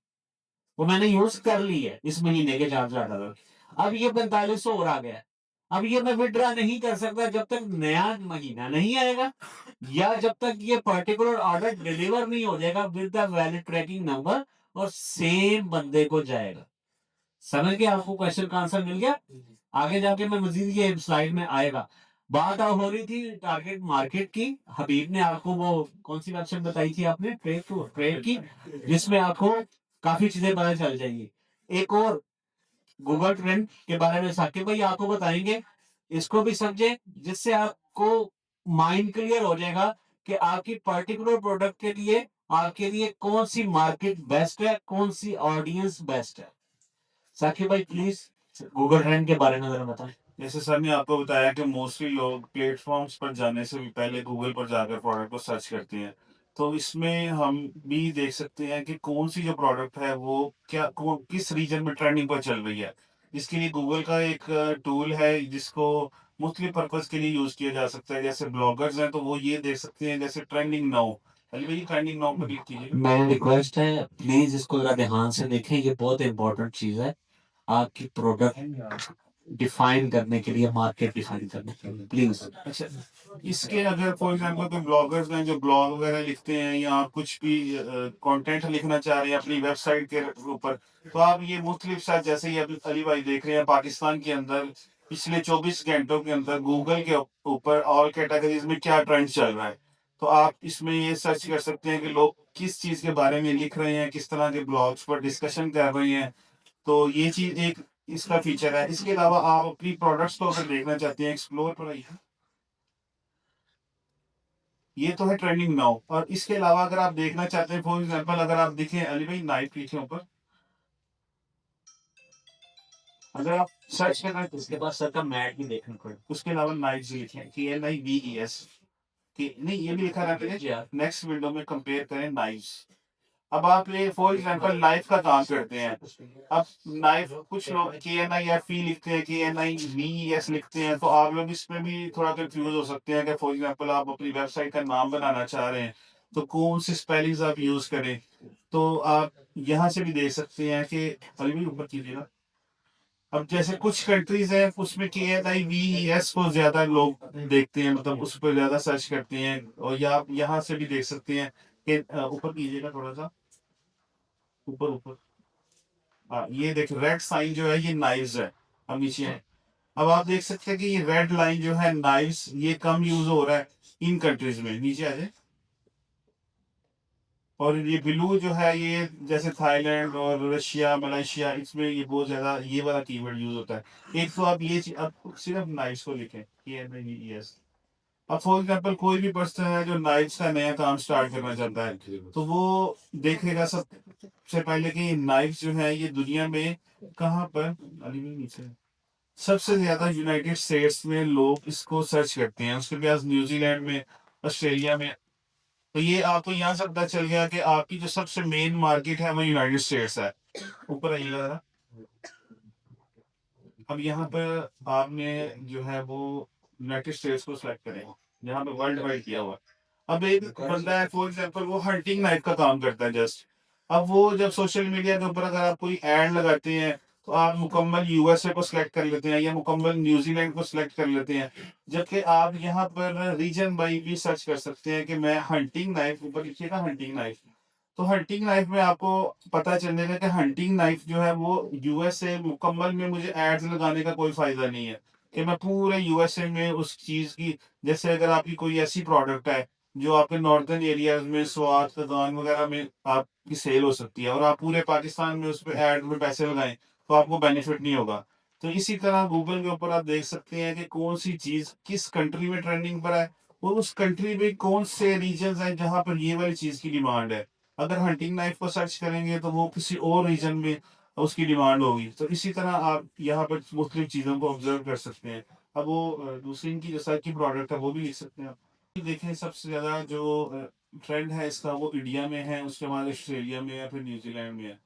वो मैंने यूज कर ली है इस महीने के $4000। अब ये 4500 और आ गया। अब ये मैं विड्रा नहीं कर सकता जब तक नया महीना नहीं आएगा, या जब तक ये पर्टिकुलर ऑर्डर डिलीवर नहीं हो जाएगा with the valid tracking number और सेम बंदे को जाएगा। समझ गए? आपको क्वेश्चन का आंसर मिल गया? आगे जाके मैं मजीद ये स्लाइड में आएगा। बात अब हो रही थी टारगेट मार्केट की। हबीब ने आपको वो कौन सी वेबसाइट बताई थी आपने, ट्रेड की, जिसमें आपको काफी चीजें पता चल जाएंगी। एक और गूगल ट्रेंड के बारे में साकिब भाई आपको बताएंगे, इसको भी समझे, जिससे आपको माइंड क्लियर हो जाएगा कि आपकी पर्टिकुलर प्रोडक्ट के लिए आपके लिए कौन सी मार्केट बेस्ट है, कौन सी ऑडियंस बेस्ट है। साकिब भाई प्लीज गूगल ट्रेंड के बारे में जरा बताएं। जैसे सर ने आपको बताया कि मोस्टली लोग प्लेटफॉर्म्स पर जाने से भी पहले गूगल पर जाकर प्रोडक्ट को सर्च करते हैं। तो इसमें हम भी देख सकते हैं कि कौन सी जो प्रोडक्ट है वो किस रीजन में ट्रेंडिंग पर चल रही है। इसके लिए गूगल का एक टूल है जिसको मुख्तलिफ पर्पज के लिए यूज किया जा सकता है। जैसे ब्लॉगर्स हैं तो वो ये देख सकते हैं जैसे ट्रेंडिंग नाउ। अली भाई ट्रेंडिंग नाउ पर क्लिक कीजिए। मेरी रिक्वेस्ट है प्लीज इसको जरा ध्यान से देखें, ये बहुत इंपॉर्टेंट चीज है आपकी प्रोडक्ट डिफाइन करने के लिए, मार्केट डिफाइन करने के लिए, प्लीज। अच्छा, इसके अगर फॉर एग्जांपल कोई ब्लॉगर्स हैं जो ब्लॉग वगैरह लिखते हैं या कुछ भी कंटेंट लिखना चाह रहे हैं अपनी वेबसाइट के ऊपर, तो आप ये मुख्तलिफ साइट, जैसे ये अभी अली भाई देख रहे हैं पाकिस्तान के अंदर पिछले 24 घंटों के अंदर गूगल के ऊपर ऑल कैटेगरीज में क्या ट्रेंड चल रहा है। तो आप इसमें ये सर्च कर सकते हैं कि लोग किस चीज़ के बारे में लिख रहे हैं, किस तरह के ब्लॉग्स पर डिस्कशन कर रहे हैं। तो ये चीज़ एक इसका फीचर है। इसके अलावा आप अपनी प्रोडक्ट्स को अगर देखना चाहते हैं, एक्सप्लोर पर आइए। ये तो है ट्रेंडिंग नाउ। और इसके अलावा अगर आप देखना चाहते हैं, फॉर एग्जांपल अगर आप देखें अली भाई नाइफ लिखे ऊपर, अगर आप सर्च करना है तो इसके बाद सर का मैट भी देखना पड़ेगा। उसके अलावा नाइफ लिखे KNIVES कि नहीं, ये भी लिखा रहता है। नेक्स्ट विंडो में कंपेयर करें नाइफ्स। अब आप ये फॉर एग्जांपल नाइफ का काम करते हैं। अब नाइफ कुछ लोग KNIFE लिखते हैं, KNIVES लिखते हैं, तो आप लोग इसमें भी थोड़ा कंफ्यूज हो सकते हैं कि फॉर एग्जांपल आप अपनी वेबसाइट का नाम बनाना चाह रहे हैं तो कौन सी स्पेलिंग्स आप यूज करें। तो आप यहाँ से भी देख सकते हैं कि अली भी ऊपर कीजिएगा। अब जैसे कुछ कंट्रीज हैं उसमें KNIVES को ज्यादा लोग देखते हैं, मतलब उस पर ज्यादा सर्च करते हैं। और या आप यहाँ से भी देख सकते हैं कि ऊपर कीजिएगा थोड़ा सा, ऊपर ऊपर। हाँ, ये देख रेड साइन जो है ये नाइव्स है। अब नीचे है। अब आप देख सकते हैं कि ये रेड लाइन जो है नाइव्स, ये कम यूज हो रहा है इन कंट्रीज में। नीचे आ जाए। और ये ब्लू जो है ये जैसे थाईलैंड और रशिया, मलेशिया, इसमें ये बहुत ज्यादा ये वाला कीवर्ड यूज होता है। एक तो आप ये अब सिर्फ नाइव्स को लिखें KNIVES। अब फॉर एग्जाम्पल कोई भी पर्सन है जो नाइफ्स का नया काम स्टार्ट करना चाहता है तो वो देखेगा सबसे पहले कि नाइफ्स जो है ये दुनिया में कहाँ पर, अली में नीचे है। सबसे ज्यादा यूनाइटेड स्टेट्स में लोग इसको सर्च करते हैं, उसके बाद न्यूजीलैंड में, ऑस्ट्रेलिया में। तो ये आपको यहाँ से पता चल गया कि आपकी जो सबसे मेन मार्केट है वो यूनाइटेड स्टेट्स है। ऊपर आइएगा जरा। अब यहाँ पर आपने जो है वो यूनाइटेड स्टेट्स को सिलेक्ट करें, जहाँ पे वर्ल्ड वाइड किया हुआ है। अब एक बंदा है फॉर एग्जांपल वो हंटिंग नाइफ का काम करता है जस्ट। अब वो जब सोशल मीडिया के ऊपर अगर आप कोई एड लगाते हैं तो आप मुकम्मल USA को सिलेक्ट कर लेते हैं या मुकम्मल न्यूजीलैंड को सिलेक्ट कर लेते हैं। जबकि आप यहाँ पर रीजन बाई भी सर्च कर सकते हैं कि मैं हंटिंग नाइफ, ऊपर लिखिएगा हंटिंग नाइफ। तो हंटिंग नाइफ में आपको पता चलेगा कि हंटिंग नाइफ जो है वो USA मुकम्मल में मुझे एड्स लगाने का कोई फायदा नहीं है कि मैं पूरे USA में उस चीज की, जैसे अगर आपकी कोई ऐसी प्रोडक्ट है जो आपके नॉर्दर्न एरियाज में स्वात कदान वगैरह में आपकी सेल हो सकती है और आप पूरे पाकिस्तान में उस पर एड में पैसे लगाएं तो आपको बेनिफिट नहीं होगा। तो इसी तरह गूगल के ऊपर आप देख सकते हैं कि कौन सी चीज किस कंट्री में ट्रेंडिंग पर है और उस कंट्री में कौन से रीजन हैं जहाँ पर ये वाली चीज की डिमांड है। अगर हंटिंग नाइफ को सर्च करेंगे तो वो किसी और रीजन में उसकी डिमांड होगी। तो इसी तरह आप यहाँ पर मुख्तलिफ चीज़ों को ऑब्जर्व कर सकते हैं। अब वो दूसरी इनकी जो सर की प्रोडक्ट है वो भी लिख सकते हैं आप। देखें सबसे ज़्यादा जो ट्रेंड है इसका वो इंडिया में है, उसके बाद ऑस्ट्रेलिया में या फिर न्यूजीलैंड में है।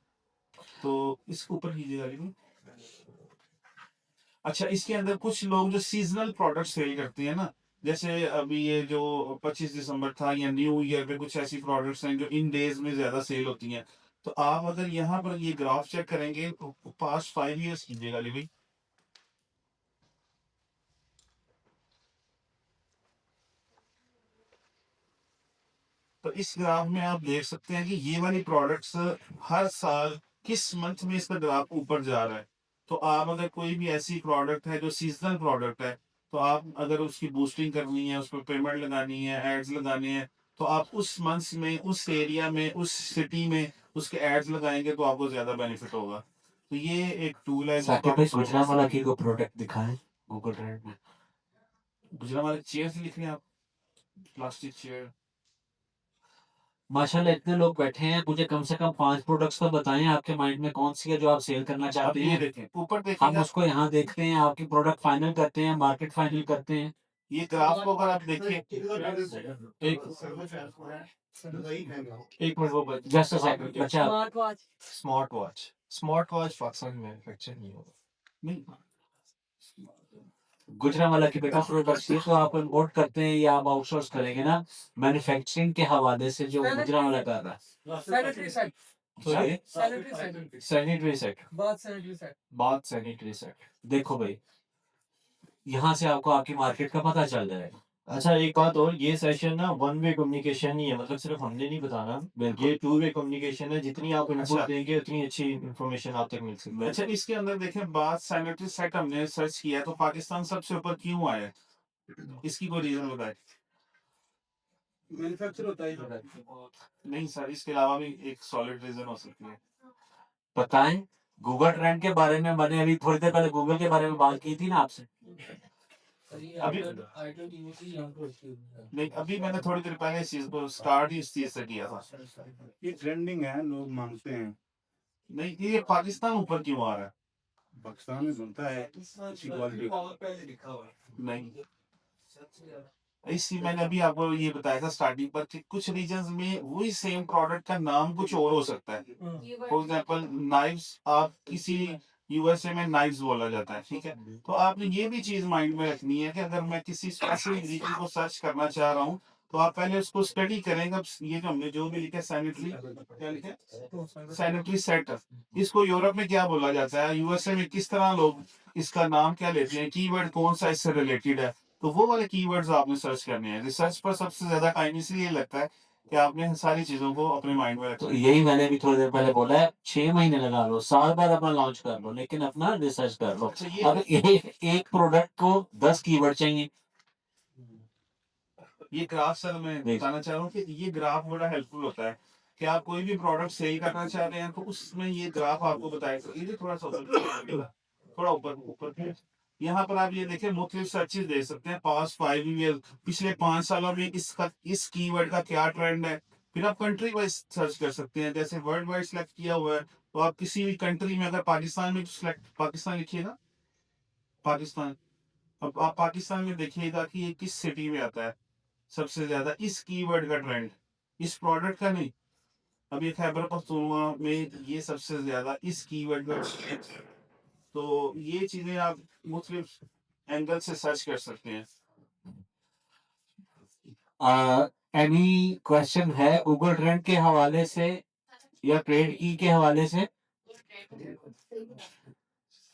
तो इसके ऊपर कीजिएगा लेकिन। अच्छा, इसके अंदर कुछ लोग जो सीजनल प्रोडक्ट सेल करते हैं ना, जैसे अभी ये जो 25 दिसंबर था या न्यू ईयर पे कुछ ऐसी प्रोडक्ट्स हैं जो इन डेज में ज्यादा सेल होती हैं। तो आप अगर यहाँ पर ये ग्राफ चेक करेंगे तो पास्ट 5 ईयर्स कीजिएगा ले भाई। तो इस ग्राफ में आप देख सकते हैं कि ये वाली प्रोडक्ट्स हर साल किस मंथ में इसका ग्राफ ऊपर जा रहा है। तो आप अगर कोई भी ऐसी प्रोडक्ट है जो सीजनल प्रोडक्ट है, तो आप अगर उसकी बूस्टिंग करनी है, उस पर पेमेंट लगानी है, एड्स लगाने हैं, तो आप उस मंथ में, उस एरिया में, उस सिटी में उसके एड्स लगाएंगे तो आपको ज्यादा बेनिफिट होगा। तो ये एक टूल है साकिब भाई गुजरांवाला की को प्रोडक्ट दिखाएं गूगल ट्रेंड में। गुजरांवाला चेयर से लिख रहे हैं आप, प्लास्टिक चेयर। माशाल्लाह इतने लोग बैठे हैं, मुझे कम से कम 5 प्रोडक्ट्स तो बताएं आपके माइंड में कौन सी है जो आप सेल करना अब चाहते ये हैं। देखें, ऊपर हम देखिएगा, उसको यहाँ देखते हैं, आपकी प्रोडक्ट फाइनल करते हैं, मार्केट फाइनल करते हैं। ये ग्राफ को अगर आप देखें, एक मिनट वो जस्ट अ सेकंड अच्छा स्मार्ट वॉच पाकिस्तान में मैन्युफैक्चर नहीं होगा। नहीं, गुजरांवाला की बेटा प्रोडक्ट्स ये तो आप इंपोर्ट करते हैं या आप आउटसोर्स करेंगे ना मैन्युफैक्चरिंग के हवाले से जो गुजरांवाला कर रहा है। Sanitary set Sorry? Sanitary set sanitary set, बात सैनिटरी सेट। देखो भाई, यहाँ से आपको आपकी मार्केट का पता चल जाएगा। अच्छा एक बात और, ये सेशन ना वन वे कम्युनिकेशन नहीं है, मतलब सिर्फ हमने नहीं बताना, बिल्कुल। ये टू वे कम्युनिकेशन है। जितनी आप इनपुट अच्छा। देंगे उतनी अच्छी इंफॉर्मेशन आप तक मिल सकती है। अच्छा इसके अंदर देखें, बात सैनिटरी सेट हमने सर्च किया है, तो पाकिस्तान सबसे ऊपर क्यों आया है? इसकी कोई रीजन बताए? मैन्युफैक्चर होता है नहीं सर, इसके अलावा भी एक सॉलिड रीजन हो सकती है। बताएं, गूगल ट्रेंड के बारे में मैंने अभी थोड़ी देर पहले गूगल के बारे में बात की थी ना आपसे। अभी नहीं, अभी मैंने थोड़ी देर पहले इस चीज को स्टार्ट ही इस चीज से किया था। ये ट्रेंडिंग है, लोग मांगते हैं। नहीं, ये पाकिस्तान ऊपर क्यों आ रहा है? पाकिस्तान में बनता है अच्छी क्वालिटी। नहीं, इसी मैंने अभी आपको ये बताया था स्टार्टिंग पर कि कुछ रीजन्स में वही सेम प्रोडक्ट का नाम कुछ और हो सकता है। फॉर एग्जांपल नाइफ्स, आप किसी यूएसए में नाइफ्स बोला जाता है, ठीक है, तो आपने ये भी चीज माइंड में रखनी है कि अगर मैं किसी स्पेसिफिक रीजन को सर्च करना चाह रहा हूँ तो आप पहले उसको स्टडी करेंगे। अब ये जो हमने जो भी लिखा सैनिटरी, क्या लिखा सैनिटरी सेट, इसको यूरोप में क्या बोला जाता है, यूएसए में किस तरह लोग इसका नाम क्या लेते हैं, कीवर्ड कौन सा इससे रिलेटेड है, तो वो वाले कीवर्ड्स आपने सर्च करने हैं। रिसर्च पर सबसे ज्यादा टाइम इसलिए लगता है कि आपने सारी चीजों को अपने माइंड में तो रखना है। यही मैंने भी थोड़ी देर पहले बोला है, 6 महीने लगा लो, साल बाद अपना लॉन्च कर लो, लेकिन अपना रिसर्च कर लो। अच्छा, ये अब एक प्रोडक्ट को 10 कीवर्ड चाहिए। ये ग्राफ सर मैं जी। बताना चाह रहा हूँ कि ये ग्राफ बड़ा हेल्पफुल होता है कि आप कोई भी प्रोडक्ट सेल करना चाह रहे हैं तो उसमें ये ग्राफ आपको बताएगा। ये थोड़ा सा थोड़ा ऊपर ऊपर यहाँ पर आप ये देखें, मुख्तलिफ सर्चेज दे सकते हैं पास्ट 5 ईयर, पिछले 5 सालों में इसका इस कीवर्ड का क्या ट्रेंड है। फिर आप कंट्री वाइज सर्च कर सकते हैं, जैसे वर्ल्ड वाइड सिलेक्ट किया हुआ है तो आप किसी भी कंट्री में अगर पाकिस्तान में सिलेक्ट, पाकिस्तान लिखिएगा, पाकिस्तान, अब आप पाकिस्तान में देखिएगा कि ये किस सिटी में आता है सबसे ज्यादा इस कीवर्ड का ट्रेंड, इस प्रोडक्ट का नहीं। अब ये खैबर पख्तूनख्वा में ये सबसे ज्यादा इस कीवर्ड का trend है। तो ये चीजें आप मुख्तलिफ एंगल से सर्च कर सकते हैं। एनी क्वेश्चन है गूगल ट्रेंड के हवाले से या ट्रेड ई के हवाले से?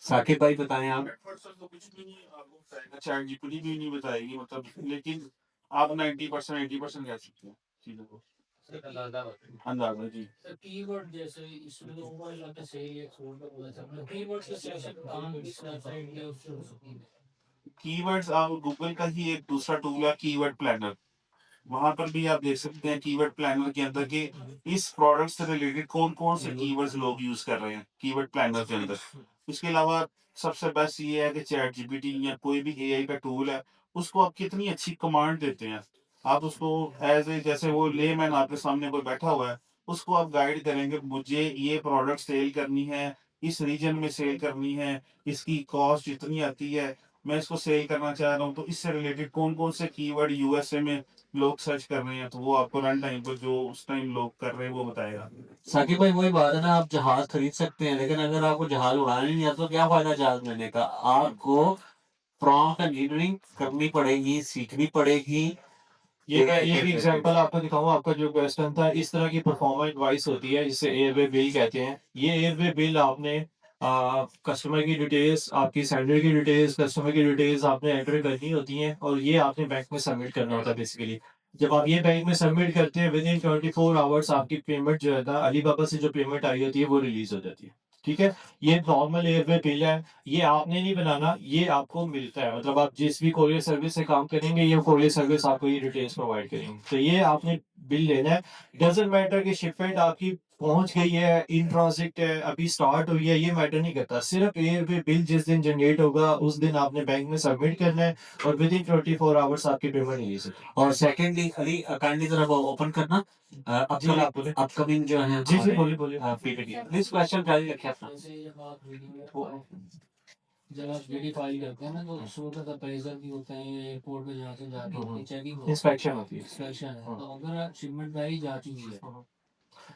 साकिब भाई बताएं आप। तो कुछ भी नहीं आपको बताएगा, चैट जीपीटी भी नहीं बताएगी, मतलब, लेकिन आप 90% 80% कह सकते हैं चीजों को अंदाजा। जी, कीवर्ड जैसे इसमें तो ऊपर जाके सही है, छोड़ कर बोला था कीवर्ड्स का सिलेक्शन काम इस वेबसाइट में उससे हो सकती है। कीवर्ड्स आप गूगल का ही एक दूसरा टूल है कीवर्ड प्लानर, वहां पर भी आप देख सकते हैं कीवर्ड प्लानर के अंदर के इस प्रोडक्ट से रिलेटेड कौन कौन से कीवर्ड्स लोग यूज कर रहे हैं कीवर्ड प्लानर के अंदर। इसके अलावा सबसे बेस्ट ये है कि चैट जीपीटी या कोई भी एआई का टूल है, उसको आप कितनी अच्छी कमांड देते हैं, आप उसको एज ए, जैसे वो लेमैन आपके सामने कोई बैठा हुआ है, उसको आप गाइड करेंगे, मुझे ये प्रोडक्ट सेल करनी है, इस रीजन में सेल करनी है, इसकी कॉस्ट इतनी आती है, मैं इसको सेल करना चाह रहा हूँ, तो इससे रिलेटेड कौन कौन से कीवर्ड यूएसए में लोग सर्च कर रहे हैं, तो वो आपको रन टाइम पर जो उस टाइम लोग कर रहे हैं वो बताएगा। साकिब भाई वही बात है ना, आप जहाज खरीद सकते हैं लेकिन अगर आपको जहाज उड़ाना नहीं आता तो क्या फायदा जहाज लेने का। आपको प्रॉम्प्ट इंजीनियरिंग करनी पड़ेगी, सीखनी पड़ेगी। ये मैं एक एग्जांपल आपको दिखाऊं, आपका जो क्वेश्चन था, इस तरह की परफॉर्मेंस डिवाइस होती है जिसे एयरवे बिल कहते हैं। ये एयरवे बिल आपने कस्टमर की डिटेल्स, आपकी सेंडर की डिटेल्स, कस्टमर की डिटेल्स आपने एंटर करनी होती हैं और ये आपने बैंक में सबमिट करना होता है बेसिकली। जब आप ये बैंक में सबमिट करते हैं विद इन 24 आवर्स आपकी पेमेंट जो है ना, अलीबाबा से जो पेमेंट आई होती है वो रिलीज हो जाती है। ठीक है? ये नॉर्मल एयरवे बिल है, ये आपने नहीं बनाना, ये आपको मिलता है। मतलब आप जिस भी कोरियर सर्विस से काम करेंगे, ये कोरियर सर्विस आपको ये डिटेल्स प्रोवाइड करेंगे। तो ये आपने बिल लेना है। डज़न्ट मैटर कि शिपमेंट आपकी पहुँच गई है, इन ट्रांज़िट है, अभी स्टार्ट हुई है, ये मैटर नहीं करता। सिर्फ़ एयरवे बिल जिस दिन जनरेट होगा, उस दिन आपने बैंक में सबमिट करना है और विदिन 24 आवर्स आपकी पेमेंट रिलीज़ होगी। और सेकंडली अली काइंडली जरा वो ओपन करना जी, आप बोलें। अपकमिंग जो है जी, बोलिए, बोलिए। पीपीटी प्लीज क्वेश्चन जारी रखिए अपना। जैसे जब आप जब आप जीडी फाइल करते हैं ना तो सूरत अप्रेजल भी होते हैं एयरपोर्ट पे जहाँ से जाके हम्म। चेकिंग इंस्पेक्शन होती है। इंस्पेक्शन है। हाँ। तो अगर शिपमेंट पहले जा चुकी है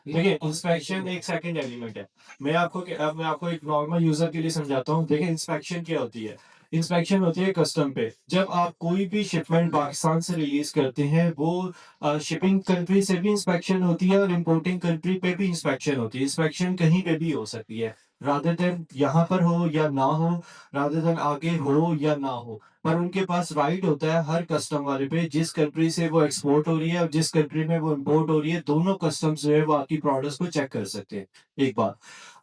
देखिए, इंस्पेक्शन एक सेकंड एलिमेंट है। मैं आपको एक नॉर्मल यूजर के लिए समझाता हूँ। देखिए, इंस्पेक्शन क्या होती है? इंस्पेक्शन होती है कस्टम पे। जब आप कोई भी शिपमेंट पाकिस्तान से रिलीज करते हैं, वो शिपिंग कंट्री से भी इंस्पेक्शन होती है और इंपोर्टिंग कंट्री पे भी इंस्पेक्शन होती है। इंस्पेक्शन कहीं पे भी हो सकती है, रादर देन यहाँ पर हो या ना हो, रादर देन आगे हो या ना हो, पर उनके पास राइट होता है हर कस्टम वाले पे, जिस कंट्री से वो एक्सपोर्ट हो रही है और जिस कंट्री में वो इंपोर्ट हो रही है, दोनों कस्टम्स जो है वो आपकी प्रोडक्ट्स को चेक कर सकते हैं। एक बात।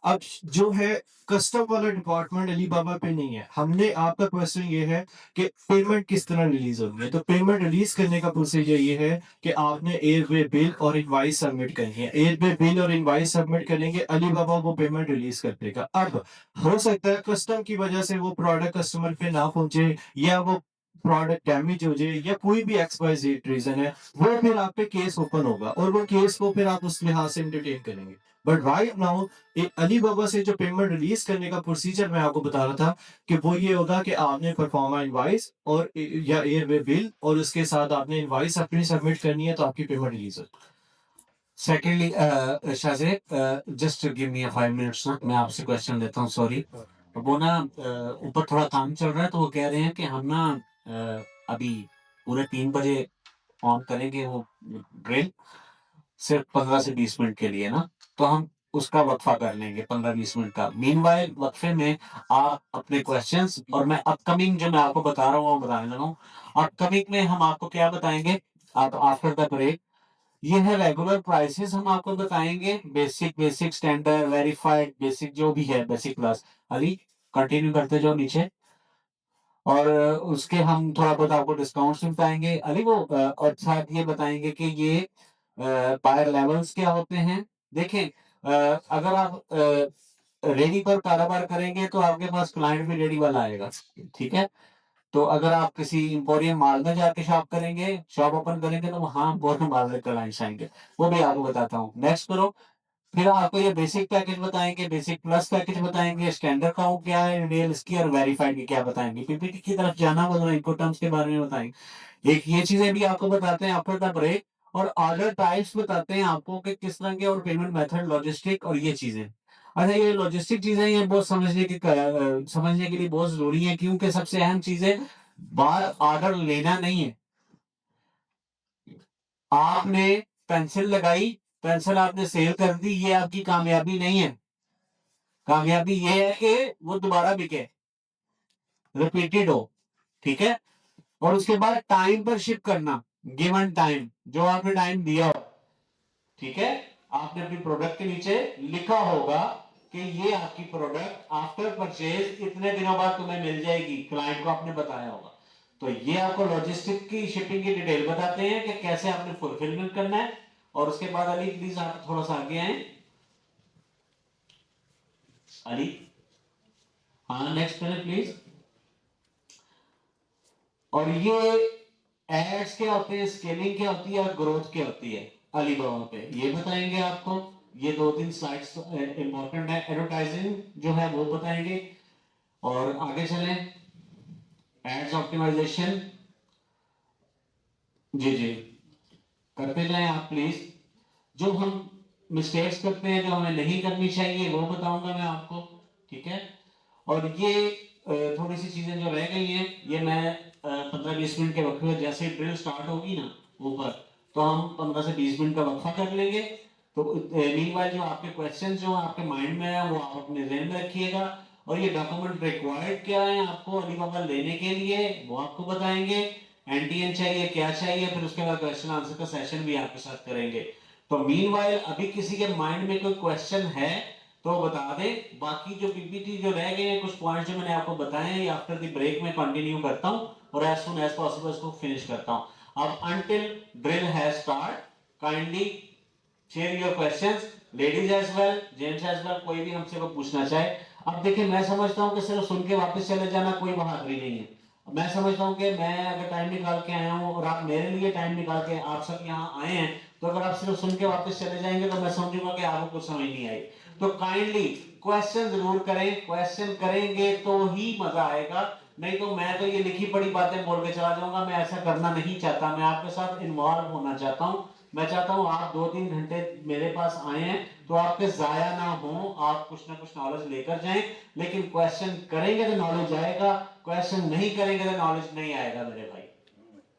अब जो है कस्टम वाला डिपार्टमेंट अली बाबा पे नहीं है। हमने आपका क्वेश्चन ये है कि पेमेंट किस तरह रिलीज होगी है। तो पेमेंट रिलीज करने का प्रोसीजर ये है कि आपने एयरवे बिल और इनवाइस सबमिट करनी है। एयरवे बिल और इनवाइस सबमिट करेंगे, अली बाबा वो पेमेंट रिलीज कर देगा। अब हो सकता है कस्टम की वजह से वो प्रोडक्ट कस्टमर पे ना पहुंचे, या वो प्रोडक्ट डैमेज हो जाए, या कोई भी एक्स वाई जेड रीजन है, वो फिर आप पे केस ओपन होगा और वो केस को फिर आप उस लिहाज से एंटरटेन करेंगे। बट राइट नाउ अली बाबा से जो पेमेंट रिलीज करने का प्रोसीजर मैं आपको बता रहा था कि वो ये होगा कि आपने परफॉर्मा इनवाइस और या एयरवे बिल और उसके साथ आपने इनवाइस अपनी सबमिट करनी है, तो आपकी पेमेंट रिलीज होगी। Secondly Shahzeb just give me 5 minutes ना, मैं आपसे क्वेश्चन लेता हूँ। सॉरी, वो ना ऊपर थोड़ा काम चल रहा है, तो वो कह रहे हैं कि हम ना अभी पूरे 3 बजे ऑन करेंगे वो ड्रिल, सिर्फ 15 से 20 मिनट के लिए ना, तो हम उसका वक्फा कर लेंगे 15-20 मिनट का। मीनवाइल वक्फे में आप अपने क्वेश्चंस, और मैं अपकमिंग जो मैं आपको बता रहा हूँ वो बताने लगा हूँ। अपकमिंग में हम आपको क्या बताएंगे, आप आफ्टर द ब्रेक, ये है रेगुलर प्राइसेस हम आपको बताएंगे, बेसिक स्टैंडर्ड वेरीफाइड बेसिक जो भी है, बेसिक प्लस। अली कंटिन्यू करते जाओ नीचे, और उसके हम थोड़ा बहुत आपको डिस्काउंट्स भी बताएंगे अली वो, और साथ ये बताएंगे कि ये बायर लेवल्स क्या होते हैं। देखें, अगर आप रेडी पर कारोबार करेंगे तो आपके पास क्लाइंट भी रेडी वाला आएगा, ठीक है? तो अगर आप किसी इंपोरियम माल में जाके शॉप करेंगे, शॉप ओपन करेंगे, तो वहां बहुत माल में क्लाइंट्स आएंगे, वो भी आपको बताता हूँ। नेक्स्ट करो। फिर आपको ये बेसिक पैकेज बताएंगे, बेसिक प्लस पैकेज बताएंगे, स्टैंडर्ड काउंट क्या है, डिटेल इसकी, और वेरीफाइड की क्या बताएंगे। पीपीटी की तरफ जाना, मतलब इनपुट टर्म्स के बारे में बताएंगे। एक ये चीजें भी आपको बताते हैं आफ्टर द ब्रेक, और ऑर्डर टाइप्स बताते हैं आपको कि किस तरह के, और पेमेंट मेथड, लॉजिस्टिक, और ये चीजें। अच्छा, ये लॉजिस्टिक चीजें ये बहुत समझने के लिए बहुत जरूरी है, क्योंकि सबसे अहम चीजें बार ऑर्डर लेना नहीं है। आपने पेंसिल लगाई, पेंसिल आपने सेल कर दी, ये आपकी कामयाबी नहीं है। कामयाबी ये है कि वो दोबारा बिके, रिपीटेड हो, ठीक है? और उसके बाद टाइम पर शिप करना, गिवन टाइम, जो आपने टाइम दिया हो, ठीक है? आपने अपनी प्रोडक्ट के नीचे लिखा होगा कि ये आपकी प्रोडक्ट आफ्टर परचेज इतने दिनों बाद तुम्हें मिल जाएगी, क्लाइंट को आपने बताया होगा। तो ये आपको लॉजिस्टिक की, शिपिंग की डिटेल बताते हैं कि कैसे आपने फुलफिलमेंट करना है। और उसके बाद अली प्लीज आप थोड़ा सा आगे आए। अली, हाँ नेक्स्ट करें प्लीज। और ये एड्स क्या होते हैं, स्केलिंग क्या होती है, और ग्रोथ क्या होती है अली बाबा पे, ये बताएंगे आपको। ये 2-3 स्लाइड्स इंपॉर्टेंट है। एडवर्टाइजिंग जो है वो बताएंगे। और आगे चलें, एड्स ऑप्टिमाइजेशन, जी जी करते जाएं आप प्लीज। जो हम मिस्टेक्स करते हैं, जो हमें नहीं करनी चाहिए, वो बताऊंगा मैं आपको, ठीक है? और ये थोड़ी सी चीजें जो रह गई हैं, ये मैं 15-20 मिनट के वक्त में, जैसे ड्रिल स्टार्ट होगी ना ऊपर, तो हम 15 से 20 मिनट का वक्फा कर लेंगे। तो मीनवाइल जो आपके क्वेश्चन जो आपके माइंड में है, वो आप अपने जहन में रखिएगा। और ये डॉक्यूमेंट रिक्वायर्ड क्या है आपको अली बाबा लेने के लिए, वो आपको बताएंगे। एनटीएन चाहिए, क्या चाहिए, फिर उसके बाद क्वेश्चन आंसर का सेशन भी आपके साथ करेंगे। तो मीनवाइल अभी किसी के माइंड में कोई क्वेश्चन है तो बता दें। बाकी जो पीपीटी जो रह गए हैं, कुछ पॉइंट्स जो मैंने आपको बताए हैं, आफ्टर द ब्रेक में कंटिन्यू करता हूं और एज सुन एज पॉसिबल इसको फिनिश करता हूं। अब until drill has start, kindly share your questions, ladies as well, gents as well, कोई भी हमसे को पूछना चाहे। अब देखिए, मैं समझता हूं कि सिर्फ सुन के वापस चले जाना कोई बहादुरी नहीं है। मैं समझता हूं कि मैं अगर टाइम निकाल के आया हूं और आप मेरे लिए टाइम निकाल के आप सब यहाँ आए हैं, तो अगर आप सिर्फ सुन के वापस चले जाएंगे तो मैं समझूंगा कि आपको कुछ समझ नहीं आई। तो काइंडली क्वेश्चन जरूर करें, क्वेश्चन करेंगे तो ही मजा आएगा, नहीं तो मैं तो ये लिखी पड़ी बातें बोल के चला जाऊंगा। मैं ऐसा करना नहीं चाहता, मैं आपके साथ इन्वॉल्व होना चाहता हूं। मैं चाहता हूं आप 2-3 घंटे मेरे पास आए हैं तो आपके जाया ना हो, आप कुछ ना कुछ नॉलेज लेकर जाएं। लेकिन क्वेश्चन करेंगे तो नॉलेज आएगा, क्वेश्चन नहीं करेंगे तो नॉलेज नहीं आएगा मेरे भाई,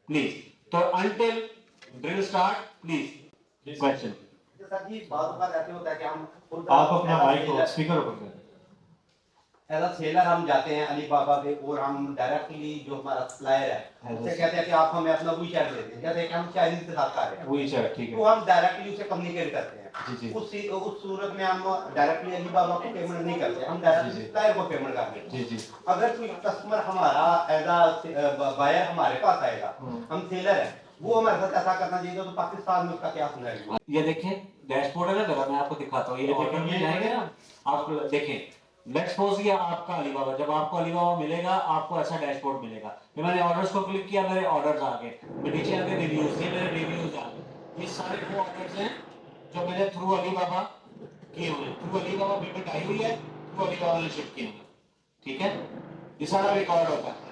प्लीज। तो until drill start, please question. Sir ji, बहुत बार ऐसे होता है कि हम आप अपना माइक को स्पीकर ऊपर करें। एज अ सेलर हम जाते हैं अलीबाबा पे और हम डायरेक्टली जो हमारा सप्लायर है उससे कहते हैं कि आप हमें अपना वी चैट देते हैं, जैसे कि हम चाइनीज के साथ कर रहे हैं, वही चैट, ठीक तो है हम डायरेक्टली उससे कम्युनिकेट करते हैं। जी जी उस सूरत में हम डायरेक्टली अलीबाबा को पेमेंट नहीं करते, हम डायरेक्टली सप्लायर को पेमेंट करते हैं। जी जी अगर कोई कस्टमर हमारा एज अ बायर हमारे पास आएगा, हम सेलर है, वो हमारे साथ ऐसा करना चाहिए, तो पाकिस्तान में उसका क्या सिनेरियो है? ये देखें, डैशबोर्ड है ना मेरा, मैं आपको दिखाता हूँ। ये ऑर्डर में जाएंगे ना, आप देखें, लेट्स सपोज ये आपका अलीबाबा, जब आपको अलीबाबा मिलेगा आपको ऐसा डैशबोर्ड मिलेगा। फिर मैंने ऑर्डर्स को क्लिक किया, मेरे ऑर्डर्स आ गए, फिर नीचे आके रिव्यूज, ये मेरे रिव्यूज आ गए। ये सारे वो ऑर्डर्स हैं जो मैंने थ्रू अलीबाबा किए हुए हैं, थ्रू अलीबाबा पेमेंट आई हुई है, थ्रू अलीबाबा ने शिप किए हुए हैं, ठीक है। ये सारा रिकॉर्ड होता है।